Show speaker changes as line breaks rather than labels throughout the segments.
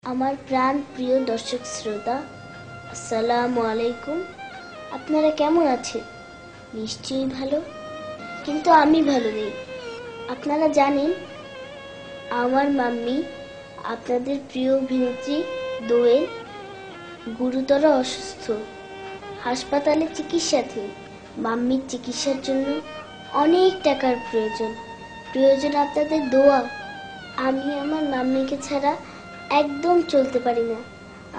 আমার প্রাণ প্রিয় দর্শক শ্রোতা, আসসালামু আলাইকুম। আপনারা কেমন আছেন? নিশ্চয়ই ভালো, কিন্তু আমি ভালো নেই। আপনারা জানেন, আমার মাম্মি, আপনাদের প্রিয় অভিনেত্রী দোয়েল, গুরুতর অসুস্থ, হাসপাতালে চিকিৎসাধীন। মাম্মির চিকিৎসার জন্য অনেক টাকার প্রয়োজন আপনাদের দোয়া। আমি আমার মাম্মিকে ছাড়া একদম চলতে পারি না।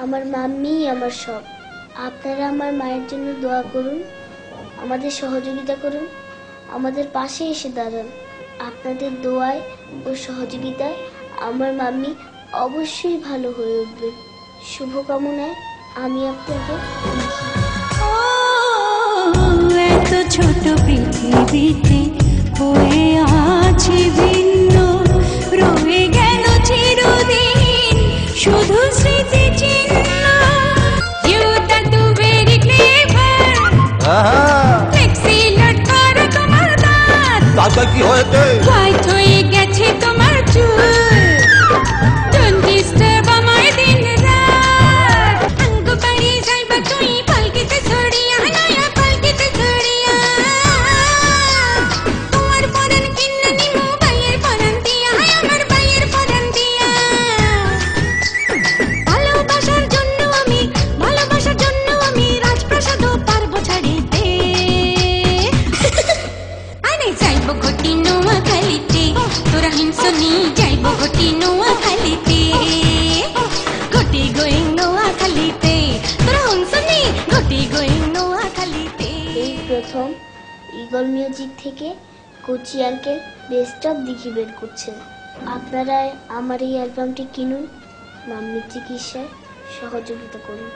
আমার মাম্মিই আমার সব। আপনারা আমার মায়ের জন্য দোয়া করুন, আমাদের সহযোগিতা করুন, আমাদের পাশে এসে দাঁড়ান। আপনাদের দোয়ায় ও সহযোগিতায় আমার মাম্মি অবশ্যই ভালো হয়ে উঠবে। শুভকামনায় আমি আপনাদের।
এত ছোট পৃথিবীতে হয়ে আছি ভিন্ন, রয়ে গেল চিরদিন শুধু স্মৃতি চিহ্ন। You are too very clever, excellent করো তোমার দাঁত,
তাতে কি হয়েছে?
হোয়াইট হয়ে গেছে তোমার চুল। Don't disturb আমার দিন রাত, অঙ্গ বাড়ি যাইবা তুই পালকিতে ছড়িয়া, নয়া পালকিতে ছড়িয়া। তোমার পরাণ কিন্না নিমু বাইয়ের পরাণ দিয়া, আমার বাইয়ের পরাণ দিয়া। ভালোবাসার জন্য আমি রাজপ্রাসাদও পারবো ছাড়িতে। আরে যাইব ঘটি নোয়া খালিতে, তোরা হিংসনি যাইব ঘটি নোয়া খালিতে। ঘটি গোয়িং নোয়া খালিতে, তোরা হিংসনি ঘটি গোয়িং নোয়া খালিতে।
এই প্রথম ঈগল মিউজিক থেকে কোচি আঙ্কেল বেস্ট অফ দিঘি বের করছেন। আপনারা আমার এই অ্যালবামটি কিনুন, মাম্মির চিকিৎসায় সহযোগিতা করুন।